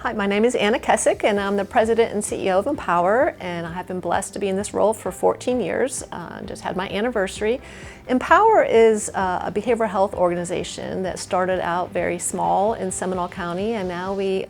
Hi, my name is Anna Kessick, and I'm the President and CEO of Empower, and I have been blessed to be in this role for 14 years. Just had my anniversary. Empower is a behavioral health organization that started out very small in Seminole County, and now we,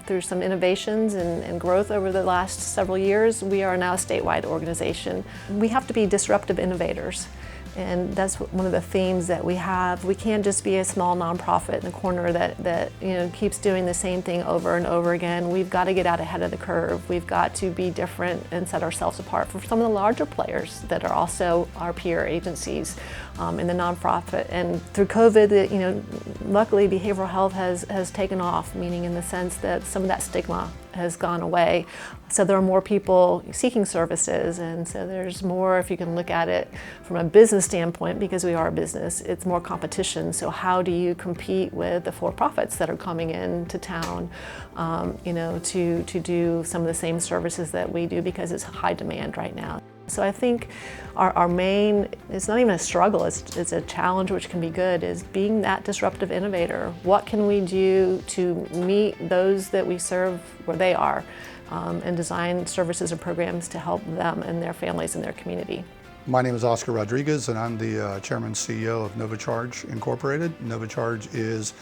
through some innovations and growth over the last several years, we are now a statewide organization. We have to be disruptive innovators. And that's one of the themes that we have. We can't just be a small nonprofit in the corner that keeps doing the same thing over and over again. We've got to get out ahead of the curve. We've got to be different and set ourselves apart from some of the larger players that are also our peer agencies in the nonprofit. And through COVID, luckily behavioral health has taken off, meaning in the sense that some of that stigma has gone away. So there are more people seeking services, and so there's more, if you can look at it from a business standpoint, because we are a business, it's more competition. So how do you compete with the for-profits that are coming into town, to do some of the same services that we do, because it's high demand right now. So I think our main, it's not even a struggle, it's a challenge which can be good, is being that disruptive innovator. What can we do to meet those that we serve where they are, and design services and programs to help them and their families and their community. My name is Oscar Rodriguez, and I'm the Chairman and CEO of NovaCharge Incorporated. NovaCharge is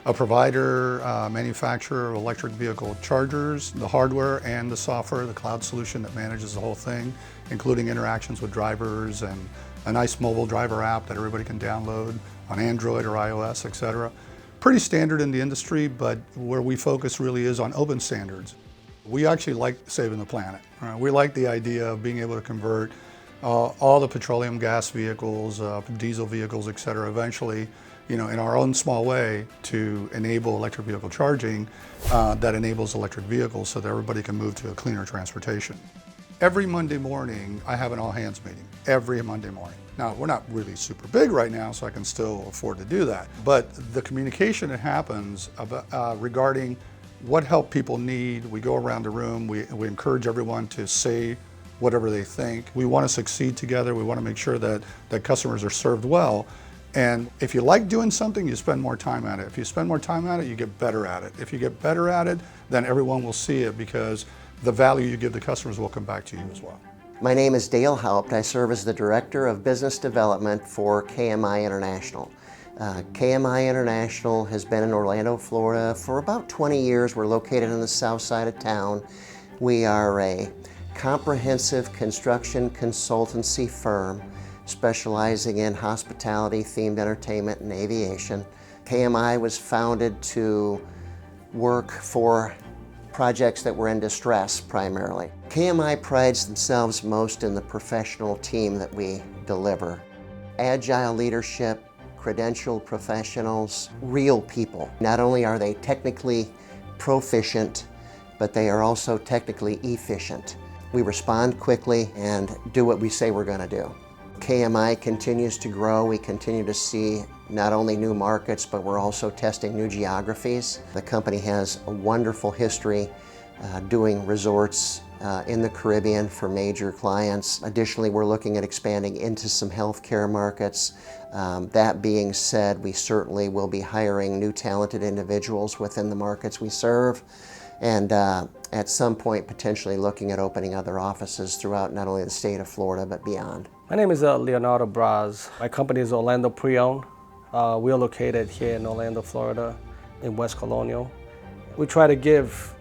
a provider, manufacturer of electric vehicle chargers, the hardware and the software, the cloud solution that manages the whole thing, including interactions with drivers and a nice mobile driver app that everybody can download on Android or iOS, etc. Pretty standard in the industry, but where we focus really is on open standards. We actually like saving the planet. We like the idea of being able to convert all the petroleum gas vehicles, diesel vehicles, etc. eventually, in our own small way to enable electric vehicle charging that enables electric vehicles so that everybody can move to a cleaner transportation. Every Monday morning, I have an all-hands meeting, every Monday morning. Now, we're not really super big right now, so I can still afford to do that. But the communication that happens about, regarding what help people need, we go around the room, we encourage everyone to say whatever they think. We want to succeed together. We want to make sure that customers are served well. And if you like doing something, you spend more time at it. If you spend more time at it, you get better at it. If you get better at it, then everyone will see it, because the value you give the customers will come back to you as well. My name is Dale Haupt. I serve as the Director of Business Development for KMI International. KMI International has been in Orlando, Florida for about 20 years. We're located on the south side of town. We are a comprehensive construction consultancy firm specializing in hospitality, themed entertainment, and aviation. KMI was founded to work for projects that were in distress primarily. KMI prides themselves most in the professional team that we deliver. Agile leadership, credentialed professionals, real people. Not only are they technically proficient, but they are also technically efficient. We respond quickly and do what we say we're going to do. KMI continues to grow. We continue to see not only new markets, but we're also testing new geographies. The company has a wonderful history doing resorts in the Caribbean for major clients. Additionally, we're looking at expanding into some healthcare markets. That being said, we certainly will be hiring new talented individuals within the markets we serve, and at some point potentially looking at opening other offices throughout not only the state of Florida, but beyond. My name is Leonardo Braz. My company is Orlando Pre-Owned. We are located here in Orlando, Florida, in West Colonial. We try to give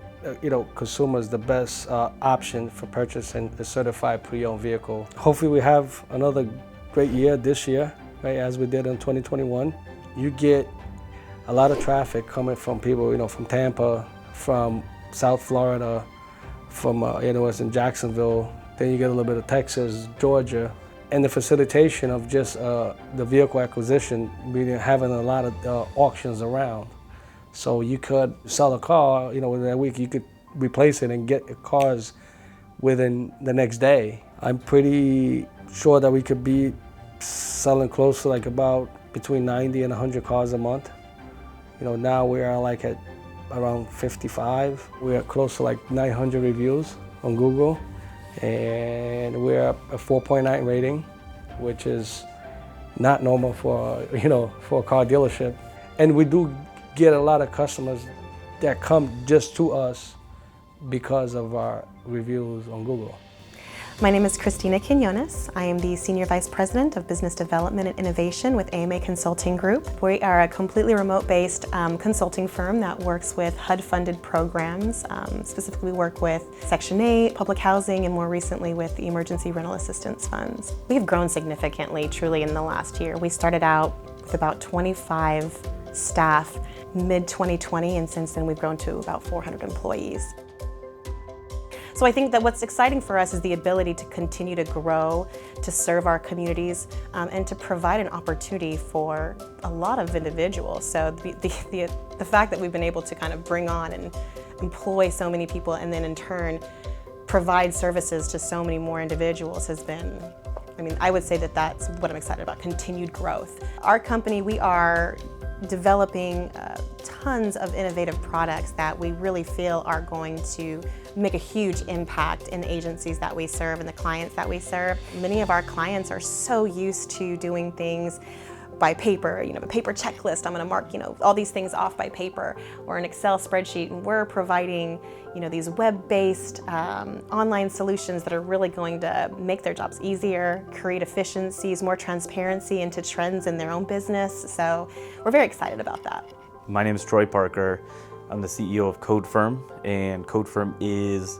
consumers the best option for purchasing a certified pre-owned vehicle. Hopefully we have another great year this year, right, as we did in 2021. You get a lot of traffic coming from people, from Tampa, from South Florida, from it's in Jacksonville. Then you get a little bit of Texas, Georgia. And the facilitation of just the vehicle acquisition, meaning having a lot of auctions around. So you could sell a car, within that week you could replace it and get cars within the next day. I'm pretty sure that we could be selling close to like about between 90 and 100 cars a month. Now we are like at around 55. We are close to like 900 reviews on Google. And we're a 4.9 rating, which is not normal for a car dealership. And we do get a lot of customers that come just to us because of our reviews on Google. My name is Christina Quinones. I am the Senior Vice President of Business Development and Innovation with AMA Consulting Group. We are a completely remote-based consulting firm that works with HUD-funded programs. Specifically, we work with Section 8, public housing, and more recently with the Emergency Rental Assistance Funds. We've grown significantly, truly, in the last year. We started out with about 25 staff mid-2020, and since then we've grown to about 400 employees. So I think that what's exciting for us is the ability to continue to grow, to serve our communities, and to provide an opportunity for a lot of individuals. So the fact that we've been able to kind of bring on and employ so many people and then in turn provide services to so many more individuals has been, I would say that that's what I'm excited about, continued growth. Our company, we are developing tons of innovative products that we really feel are going to make a huge impact in the agencies that we serve and the clients that we serve. Many of our clients are so used to doing things by paper, a paper checklist, I'm gonna mark, all these things off by paper or an Excel spreadsheet, and we're providing, these web-based online solutions that are really going to make their jobs easier, create efficiencies, more transparency into trends in their own business. So we're very excited about that. My name is Troy Parker. I'm the CEO of CodeFirm, and CodeFirm is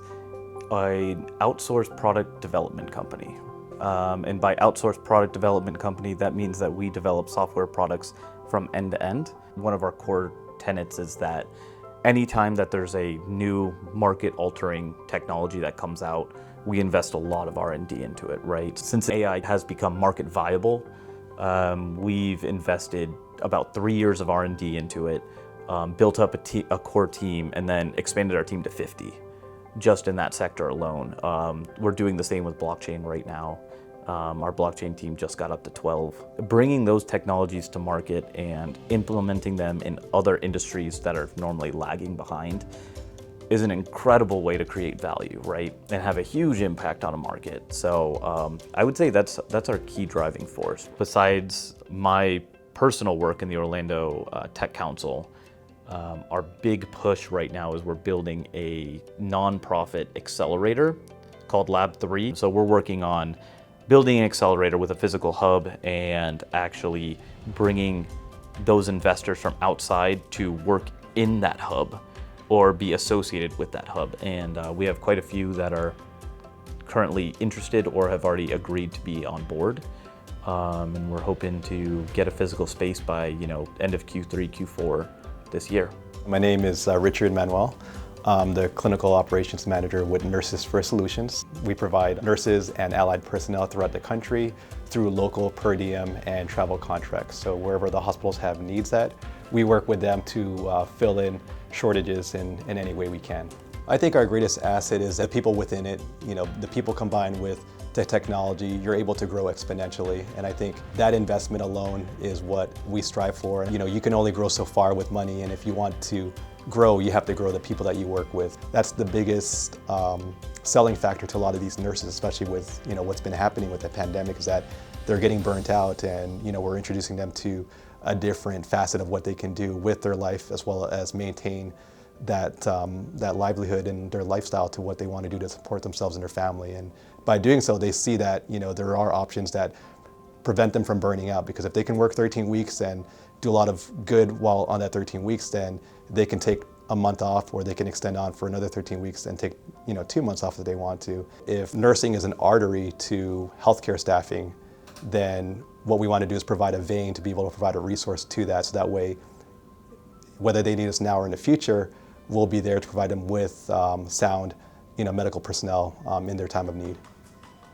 an outsourced product development company. And by outsourced product development company, that means that we develop software products from end to end. One of our core tenets is that anytime that there's a new market-altering technology that comes out, we invest a lot of R&D into it, right? Since AI has become market viable, we've invested about 3 years of R&D into it, built up a core team, and then expanded our team to 50, just in that sector alone. We're doing the same with blockchain right now. Our blockchain team just got up to 12. Bringing those technologies to market and implementing them in other industries that are normally lagging behind is an incredible way to create value, right? And have a huge impact on a market. So I would say that's our key driving force. Besides my personal work in the Orlando Tech Council, our big push right now is we're building a nonprofit accelerator called Lab 3. So we're working on building an accelerator with a physical hub and actually bringing those investors from outside to work in that hub or be associated with that hub. And we have quite a few that are currently interested or have already agreed to be on board. And we're hoping to get a physical space by end of Q3, Q4 this year. My name is Richard Manuel. I'm the Clinical Operations Manager with Nurses for Solutions. We provide nurses and allied personnel throughout the country through local per diem and travel contracts. So wherever the hospitals have needs at, we work with them to fill in shortages in any way we can. I think our greatest asset is the people within it. The people combined with the technology, you're able to grow exponentially. And I think that investment alone is what we strive for. You can only grow so far with money, and if you want to grow, you have to grow the people that you work with. That's the biggest selling factor to a lot of these nurses, especially with what's been happening with the pandemic, is that they're getting burnt out, and we're introducing them to a different facet of what they can do with their life, as well as maintain that livelihood and their lifestyle to what they want to do to support themselves and their family. And by doing so, they see that there are options that prevent them from burning out, because if they can work 13 weeks and do a lot of good while on that 13 weeks, then they can take a month off, or they can extend on for another 13 weeks and take 2 months off if they want to. If nursing is an artery to healthcare staffing, then what we want to do is provide a vein to be able to provide a resource to that, so that way, whether they need us now or in the future, we'll be there to provide them with sound medical personnel in their time of need.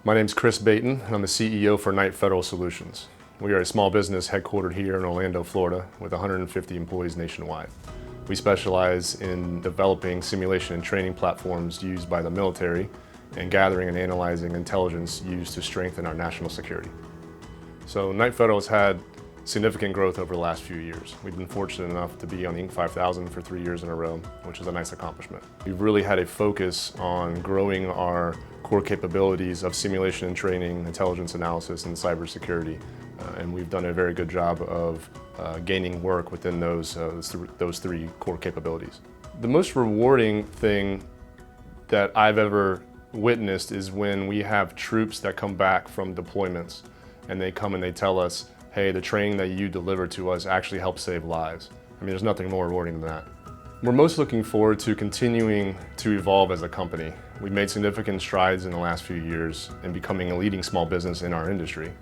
My name's Chris Baton, and I'm the CEO for Knight Federal Solutions. We are a small business headquartered here in Orlando, Florida, with 150 employees nationwide. We specialize in developing simulation and training platforms used by the military and gathering and analyzing intelligence used to strengthen our national security. So Knight Federal has had significant growth over the last few years. We've been fortunate enough to be on the Inc. 5000 for 3 years in a row, which is a nice accomplishment. We've really had a focus on growing our core capabilities of simulation and training, intelligence analysis, and cybersecurity. And we've done a very good job of gaining work within those three core capabilities. The most rewarding thing that I've ever witnessed is when we have troops that come back from deployments and they come and they tell us, hey, the training that you delivered to us actually helped save lives. I mean, there's nothing more rewarding than that. We're most looking forward to continuing to evolve as a company. We've made significant strides in the last few years in becoming a leading small business in our industry.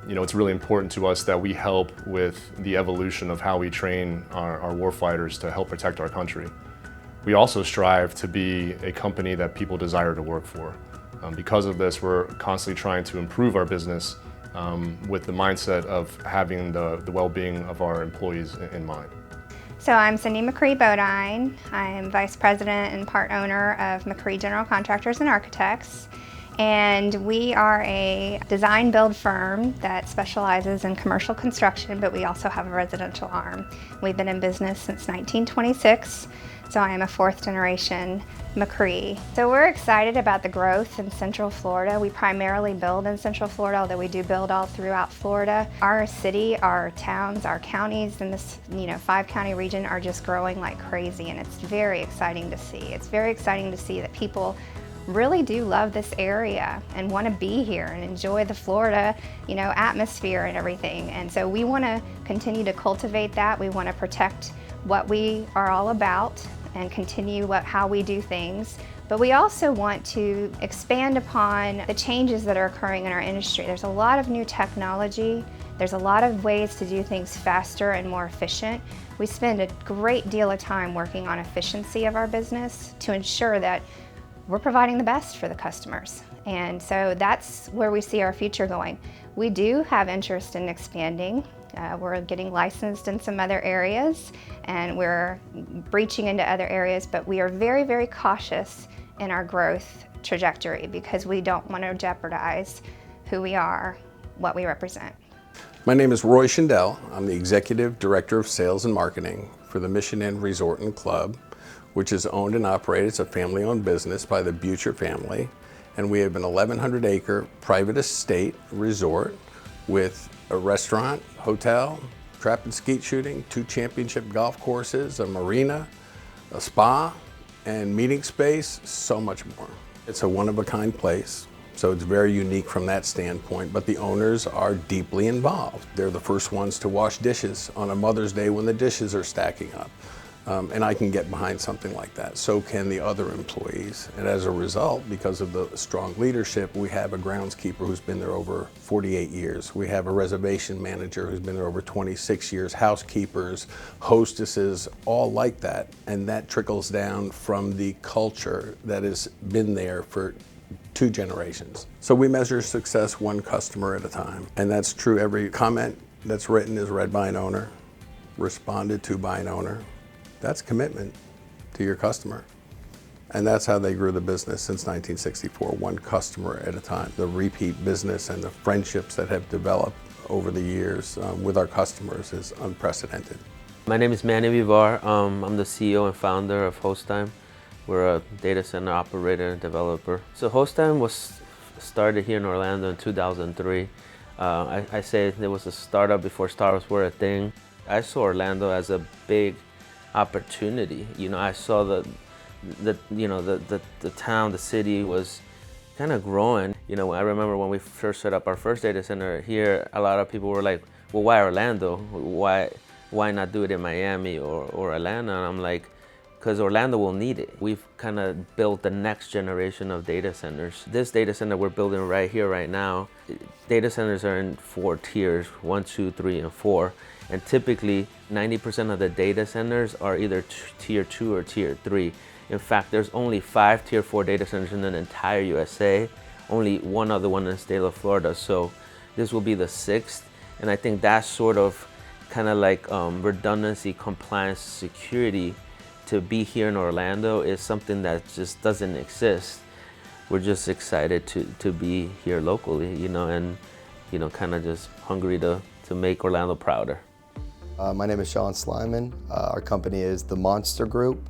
It's really important to us that we help with the evolution of how we train our warfighters to help protect our country. We also strive to be a company that people desire to work for. Because of this, we're constantly trying to improve our business with the mindset of having the well-being of our employees in mind. So I'm Cindy McCree Bodine. I'm Vice President and part owner of McCree General Contractors and Architects. And we are a design build firm that specializes in commercial construction, but we also have a residential arm. We've been in business since 1926, so I am a fourth generation McCree. So we're excited about the growth in Central Florida. We primarily build in Central Florida, although we do build all throughout Florida. Our city, our towns, our counties in this 5-county region are just growing like crazy, and it's very exciting to see. It's very exciting to see that people really do love this area and want to be here and enjoy the Florida, atmosphere and everything. And so we want to continue to cultivate that. We want to protect what we are all about and continue how we do things. But we also want to expand upon the changes that are occurring in our industry. There's a lot of new technology. There's a lot of ways to do things faster and more efficient. We spend a great deal of time working on efficiency of our business to ensure that we're providing the best for the customers. And so that's where we see our future going. We do have interest in expanding. We're getting licensed in some other areas and we're breaching into other areas, but we are very, very cautious in our growth trajectory because we don't want to jeopardize who we are, what we represent. My name is Roy Schindel. I'm the Executive Director of Sales and Marketing for the Mission Inn Resort and Club, which is owned and operated. It's a family-owned business by the Butcher family. And we have an 1,100-acre private estate resort with a restaurant, hotel, trap and skeet shooting, 2 championship golf courses, a marina, a spa, and meeting space, so much more. It's a one-of-a-kind place, so it's very unique from that standpoint, but the owners are deeply involved. They're the first ones to wash dishes on a Mother's Day when the dishes are stacking up. And I can get behind something like that. So can the other employees. And as a result, because of the strong leadership, we have a groundskeeper who's been there over 48 years. We have a reservation manager who's been there over 26 years, housekeepers, hostesses, all like that. And that trickles down from the culture that has been there for 2 generations. So we measure success one customer at a time. And that's true. Every comment that's written is read by an owner, responded to by an owner. That's commitment to your customer. And that's how they grew the business since 1964, one customer at a time. The repeat business and the friendships that have developed over the years with our customers is unprecedented. My name is Manny Vivar. I'm the CEO and founder of Hosttime. We're a data center operator and developer. So Hosttime was started here in Orlando in 2003. I say there was a startup before startups were a thing. I saw Orlando as a big opportunity. I saw the town, the city was kind of growing. I remember when we first set up our first data center here, a lot of people were like, well, why Orlando? Why not do it in Miami or Atlanta? And I'm like, because Orlando will need it. We've kind of built the next generation of data centers. This data center we're building right here, right now, data centers are in 4 tiers, 1, 2, 3, and 4. And typically, 90% of the data centers are either tier 2 or tier 3. In fact, there's only 5 tier 4 data centers in the entire USA, only one other one in the state of Florida. So this will be the 6th. And I think that's sort of kind of like redundancy, compliance, security to be here in Orlando is something that just doesn't exist. We're just excited to be here locally, and kind of just hungry to make Orlando prouder. My name is Sean Slyman. Our company is the Monster Group.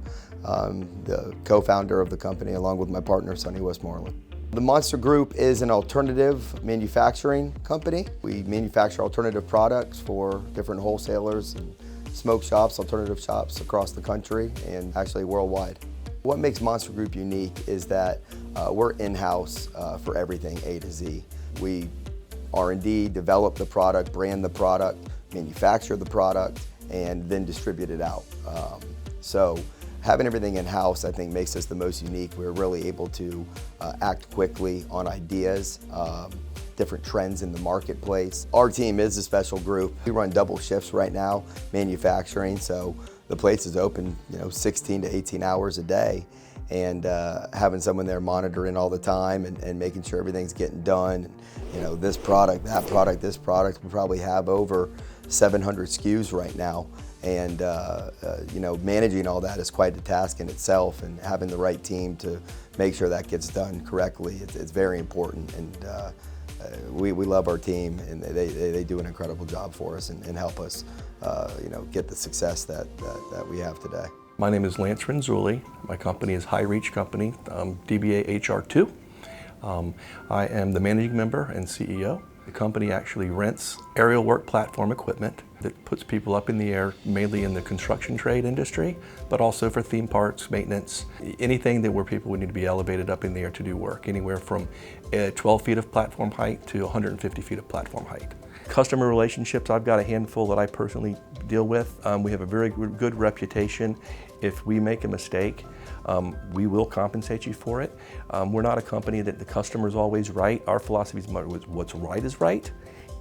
I'm the co-founder of the company along with my partner, Sonny Westmoreland. The Monster Group is an alternative manufacturing company. We manufacture alternative products for different wholesalers and smoke shops, alternative shops across the country and actually worldwide. What makes Monster Group unique is that we're in-house for everything A to Z. We R&D, develop the product, brand the product, manufacture the product, and then distribute it out. So having everything in-house, I think, makes us the most unique. We're really able to act quickly on ideas, different trends in the marketplace. Our team is a special group. We run double shifts right now, manufacturing, so the place is open, 16 to 18 hours a day, and having someone there monitoring all the time and making sure everything's getting done. This product, that product, this product, we probably have over 700 SKUs right now. And managing all that is quite a task in itself, and having the right team to make sure that gets done correctly, it's very important. And we love our team, and they do an incredible job for us and help us get the success that we have today. My name is Lance Renzulli. My company is High Reach Company, DBA HR2. I am the managing member and CEO. The company actually rents aerial work platform equipment that puts people up in the air, mainly in the construction trade industry, but also for theme parks, maintenance, anything where people would need to be elevated up in the air to do work, anywhere from 12 feet of platform height to 150 feet of platform height. Customer relationships, I've got a handful that I personally deal with. We have a very good reputation. If we make a mistake, we will compensate you for it. We're not a company that the customer's always right. Our philosophy is what's right is right,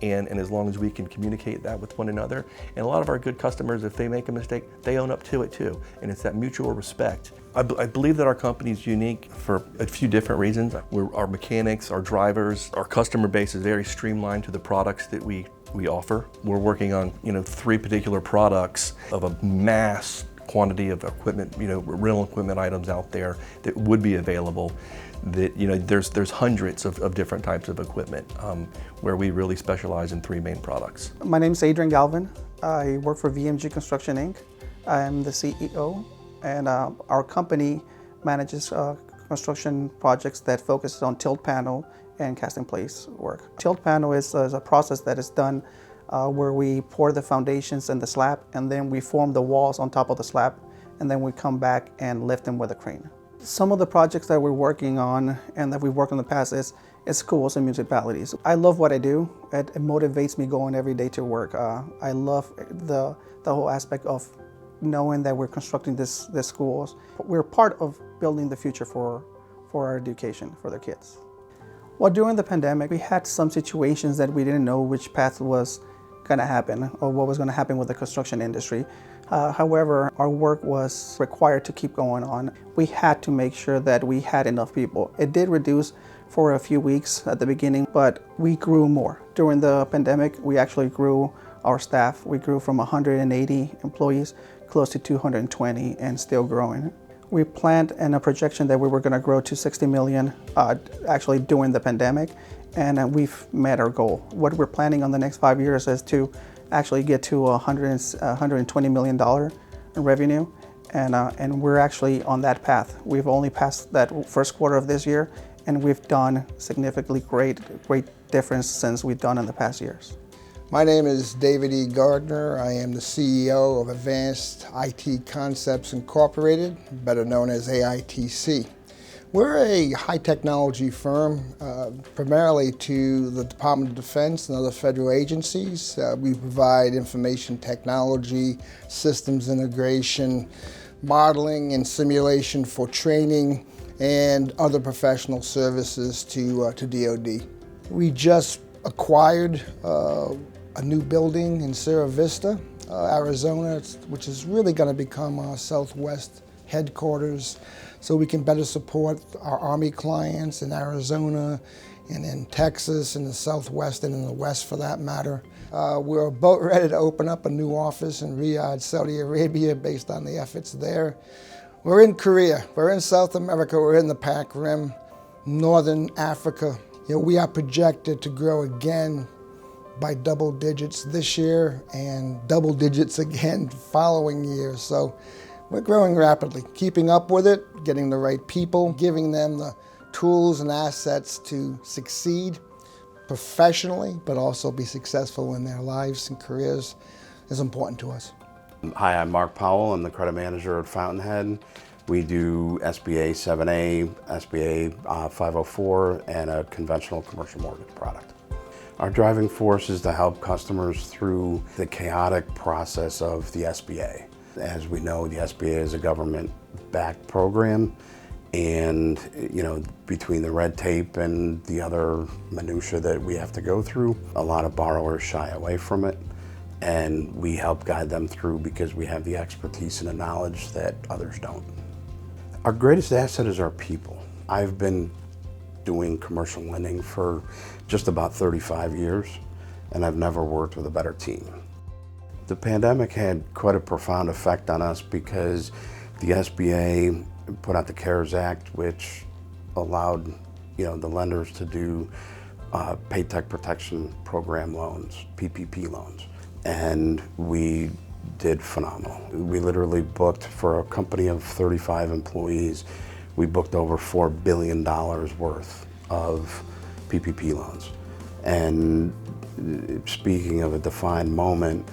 and as long as we can communicate that with one another. And a lot of our good customers, if they make a mistake, they own up to it too, and it's that mutual respect. I believe that our company is unique for a few different reasons. Our mechanics, our drivers, our customer base is very streamlined to the products that we offer. We're working on 3 particular products of a mass quantity of equipment, rental equipment items out there that would be available. That there's hundreds of different types of equipment where we really specialize in 3 main products. My name is Adrian Galvin. I work for VMG Construction Inc. I am the CEO, and our company manages construction projects that focus on tilt panel and cast in place work. Tilt panel is a process that is done where we pour the foundations and the slab, and then we form the walls on top of the slab, and then we come back and lift them with a crane. Some of the projects that we're working on and that we've worked on in the past is schools and municipalities. I love what I do. It motivates me going every day to work. I love the whole aspect of knowing that we're constructing this schools. We're part of building the future for our education, for their kids. Well, during the pandemic, we had some situations that we didn't know which path was going to happen or what was going to happen with the construction industry. However, our work was required to keep going on. We had to make sure that we had enough people. It did reduce for a few weeks at the beginning, but we grew more. During the pandemic, we actually grew our staff. We grew from 180 employees close to 220 and still growing. We planned in a projection that we were going to grow to 60 million actually during the pandemic, and we've met our goal. What we're planning on the next 5 years is to actually get to $120 million in revenue, and we're actually on that path. We've only passed that first quarter of this year, and we've done significantly great difference since we've done in the past years. My name is David E. Gardner. I am the CEO of Advanced IT Concepts Incorporated, better known as AITC. We're a high technology firm, primarily to the Department of Defense and other federal agencies. We provide information technology, systems integration, modeling and simulation for training, and other professional services to DoD. We just acquired a new building in Sierra Vista, Arizona, which is really going to become our Southwest headquarters, so we can better support our Army clients in Arizona and in Texas and the Southwest and in the West for that matter. We're about ready to open up a new office in Riyadh, Saudi Arabia, based on the efforts there. We're in Korea, we're in South America, we're in the Pac Rim, Northern Africa. We are projected to grow again by double digits this year and double digits again following years. So we're growing rapidly, keeping up with it, getting the right people, giving them the tools and assets to succeed professionally, but also be successful in their lives and careers is important to us. Hi, I'm Mark Powell. I'm the credit manager at Fountainhead. We do SBA 7A, SBA 504, and a conventional commercial mortgage product. Our driving force is to help customers through the chaotic process of the SBA. As we know, the SBA is a government-backed program, and between the red tape and the other minutia that we have to go through, a lot of borrowers shy away from it, and we help guide them through because we have the expertise and the knowledge that others don't. Our greatest asset is our people. I've been doing commercial lending for just about 35 years, and I've never worked with a better team. The pandemic had quite a profound effect on us because the SBA put out the CARES Act, which allowed the lenders to do Paycheck Protection Program loans, PPP loans, and we did phenomenal. We literally booked, for a company of 35 employees, we booked over $4 billion worth of PPP loans. And speaking of a defined moment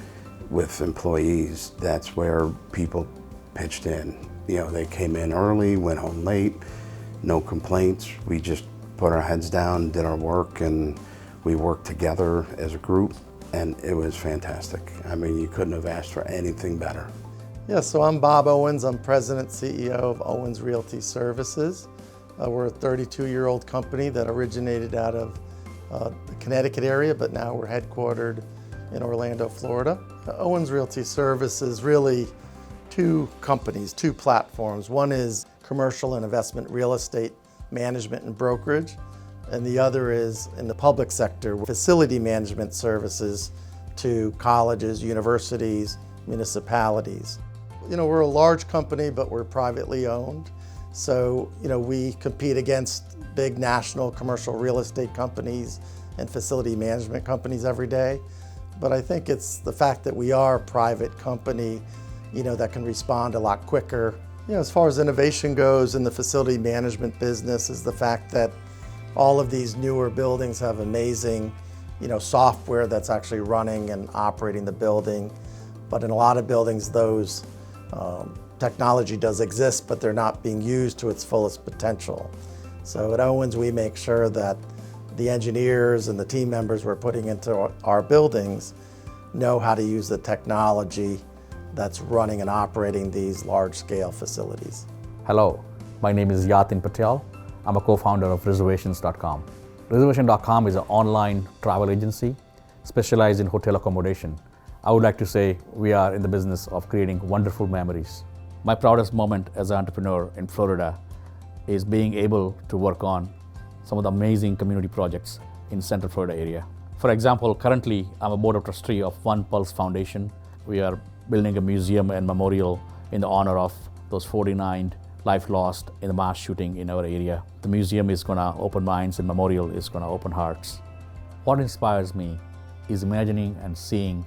with employees, that's where people pitched in. They came in early, went home late, no complaints. We just put our heads down, did our work, and we worked together as a group, and it was fantastic. I mean, you couldn't have asked for anything better. Yeah, so I'm Bob Owens. I'm President CEO of Owens Realty Services. We're a 32-year-old company that originated out of the Connecticut area, but now we're headquartered in Orlando, Florida. Owens Realty Services really two companies, two platforms. One is commercial and investment real estate management and brokerage, and the other is in the public sector, facility management services to colleges, universities, municipalities. We're a large company, but we're privately owned. So, we compete against big national commercial real estate companies and facility management companies every day. But I think it's the fact that we are a private company, that can respond a lot quicker. As far as innovation goes in the facility management business is the fact that all of these newer buildings have amazing, software that's actually running and operating the building. But in a lot of buildings, those technology does exist, but they're not being used to its fullest potential. So at Owens, we make sure that the engineers and the team members we're putting into our buildings know how to use the technology that's running and operating these large-scale facilities. Hello, my name is Yatin Patel. I'm a co-founder of Reservations.com. Reservation.com is an online travel agency specialized in hotel accommodation. I would like to say we are in the business of creating wonderful memories. My proudest moment as an entrepreneur in Florida is being able to work on some of the amazing community projects in Central Florida area. For example, currently I'm a board of trustee of One Pulse Foundation. We are building a museum and memorial in the honor of those 49 lives lost in the mass shooting in our area. The museum is going to open minds and memorial is going to open hearts. What inspires me is imagining and seeing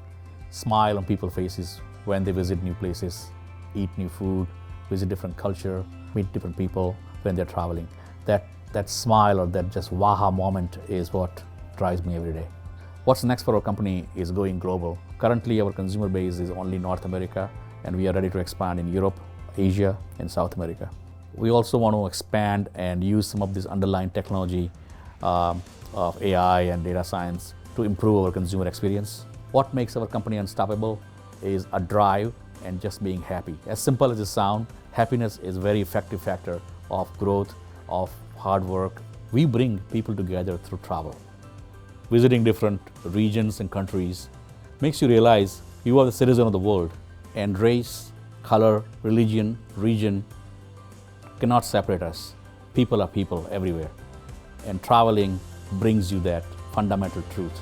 smile on people's faces when they visit new places, eat new food, visit different culture, meet different people when they're traveling. That smile or that just waha moment is what drives me every day. What's next for our company is going global. Currently, our consumer base is only North America, and we are ready to expand in Europe, Asia, and South America. We also want to expand and use some of this underlying technology of AI and data science to improve our consumer experience. What makes our company unstoppable is a drive and just being happy. As simple as it sounds, happiness is a very effective factor of growth, of hard work. We bring people together through travel. Visiting different regions and countries makes you realize you are the citizen of the world, and race, color, religion, region cannot separate us. People are people everywhere, and traveling brings you that fundamental truth.